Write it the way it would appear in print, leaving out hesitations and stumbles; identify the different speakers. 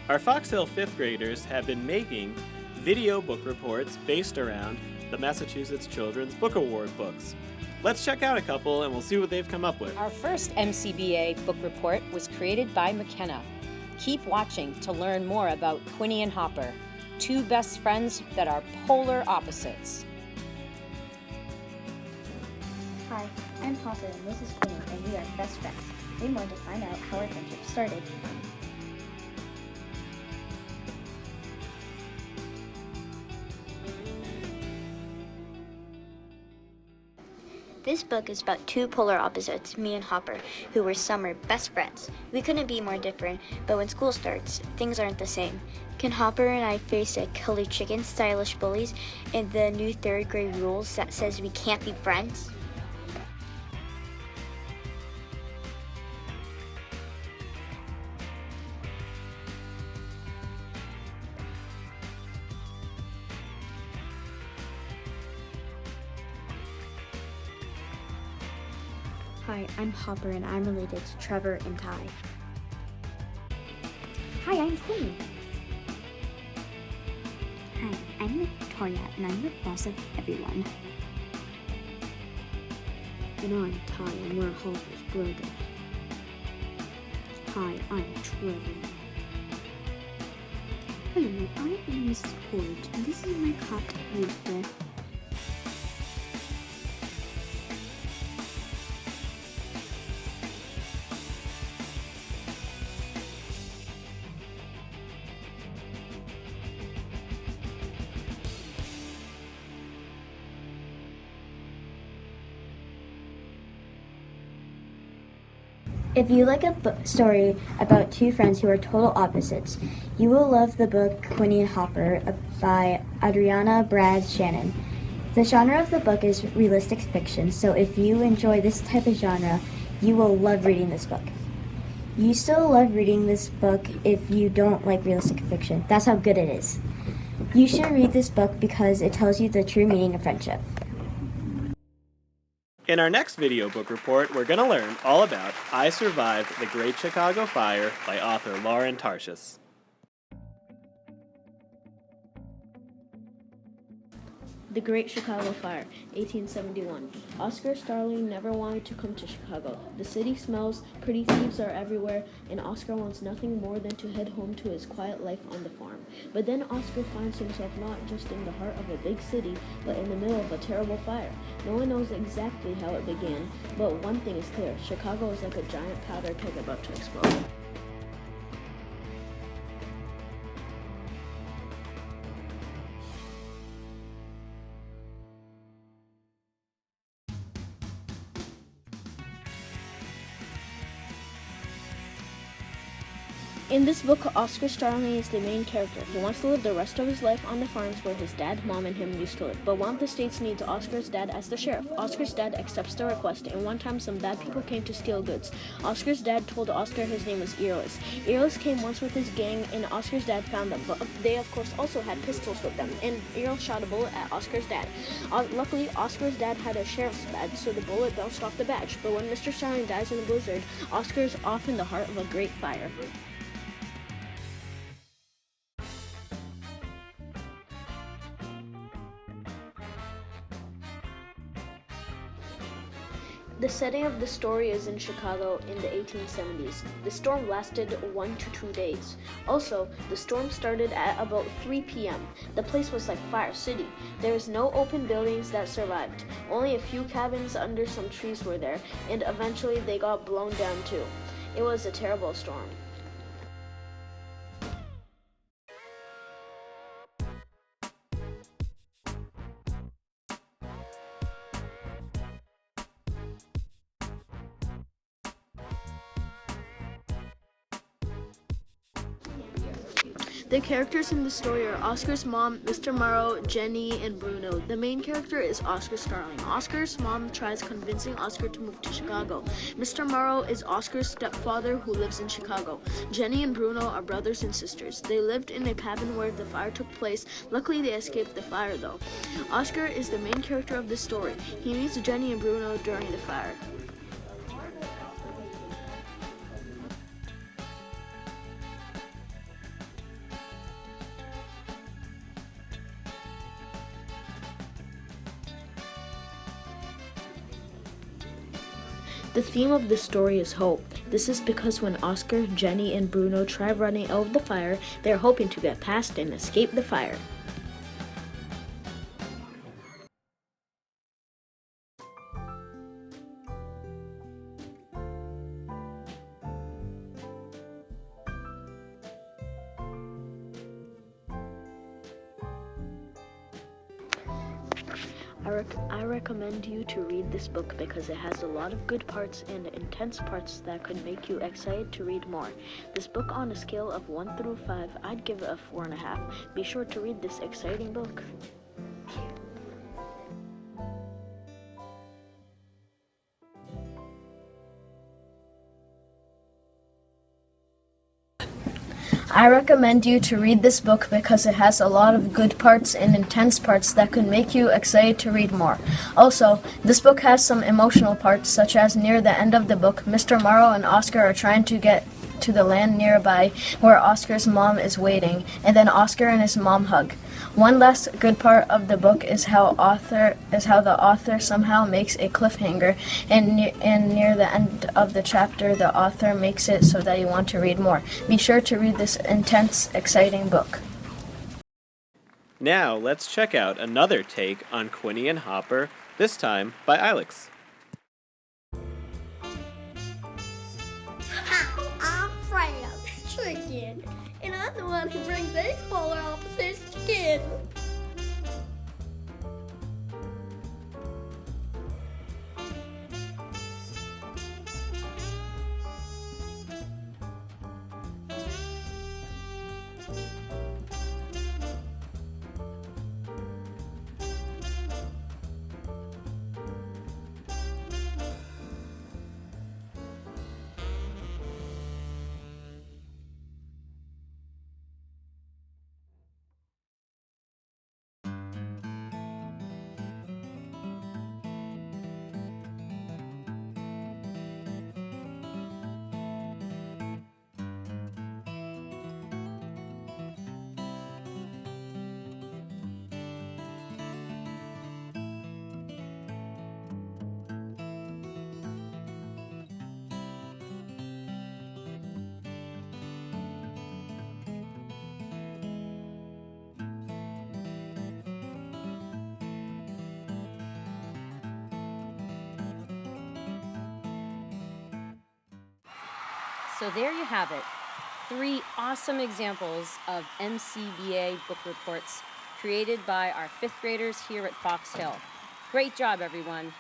Speaker 1: Our Fox Hill 5th graders have been making video book reports based around the Massachusetts Children's Book Award books. Let's check out a couple and we'll see what they've come up with.
Speaker 2: Our first MCBA book report was created by McKenna. Keep watching to learn more about Quinny and Hopper, two best friends that are polar opposites.
Speaker 3: Hi, I'm Hopper and this is Quinny, and we are best friends. We want to find out how our friendship started. This book is about two polar opposites, me and Hopper, who were summer best friends. We couldn't be more different, but when school starts, things aren't the same. Can Hopper and I face a colored chicken, stylish bullies, and the new third grade rules that says we can't be friends? Hi, I'm Hopper and I'm related to Trevor and Ty. Hi, I'm Quinny.
Speaker 4: Hi, I'm Victoria and I'm the boss of everyone.
Speaker 5: And I'm Ty and we're Hopper's brother. Hi, I'm Trevor.
Speaker 4: Hello, I am Mrs. Porridge and this is my cat, Rita.
Speaker 3: If you like a story about two friends who are total opposites, you will love the book Quinny and Hopper by Adriana Brad Shannon. The genre of the book is realistic fiction, so if you enjoy this type of genre, you will love reading this book. You still love reading this book if you don't like realistic fiction. That's how good it is. You should read this book because it tells you the true meaning of friendship.
Speaker 1: In our next video book report, we're going to learn all about I Survived the Great Chicago Fire by author Lauren Tarshis.
Speaker 6: The Great Chicago Fire, 1871. Oscar Starling never wanted to come to Chicago. The city smells, pretty thieves are everywhere, and Oscar wants nothing more than to head home to his quiet life on the farm. But then Oscar finds himself not just in the heart of a big city, but in the middle of a terrible fire. No one knows exactly how it began, but one thing is clear: Chicago is like a giant powder keg about to explode. In this book, Oscar Starling is the main character. He wants to live the rest of his life on the farms where his dad, mom, and him used to live. But one of the states needs Oscar's dad as the sheriff. Oscar's dad accepts the request, and one time some bad people came to steal goods. Oscar's dad told Oscar his name was Earless. Earless came once with his gang, and Oscar's dad found them. But they, of course, also had pistols with them, and Earl shot a bullet at Oscar's dad. Luckily, Oscar's dad had a sheriff's badge, so the bullet bounced off the badge. But when Mr. Starling dies in a blizzard, Oscar's off in the heart of a great fire. The setting of the story is in Chicago in the 1870s. The storm lasted 1 to 2 days. Also, the storm started at about 3 p.m. The place was like Fire City. There was no open buildings that survived. Only a few cabins under some trees were there, and eventually they got blown down too. It was a terrible storm. The characters in the story are Oscar's mom, Mr. Morrow, Jenny, and Bruno. The main character is Oscar Starling. Oscar's mom tries convincing Oscar to move to Chicago. Mr. Morrow is Oscar's stepfather who lives in Chicago. Jenny and Bruno are brothers and sisters. They lived in a cabin where the fire took place. Luckily, they escaped the fire though. Oscar is the main character of the story. He meets Jenny and Bruno during the fire. The theme of this story is hope. This is because when Oscar, Jenny, and Bruno try running out of the fire, they are hoping to get past and escape the fire. I recommend you to read this book because it has a lot of good parts and intense parts that could make you excited to read more. This book, on a scale of 1 through 5, I'd give it a 4.5. Be sure to read this exciting book. I recommend you to read this book because it has a lot of good parts and intense parts that could make you excited to read more. Also, this book has some emotional parts, such as near the end of the book, Mr. Morrow and Oscar are trying to get to the land nearby where Oscar's mom is waiting, and then Oscar and his mom hug. One last good part of the book is how the author somehow makes a cliffhanger, and near the end of the chapter, the author makes it so that you want to read more. Be sure to read this intense, exciting book.
Speaker 1: Now, let's check out another take on Quinny and Hopper, this time by Alex.
Speaker 7: I'm Fred, chicken, and I'm the one who brings these polar opposites together.
Speaker 2: So there you have it. 3 awesome examples of MCBA book reports created by our 5th graders here at Fox Hill. Great job, everyone.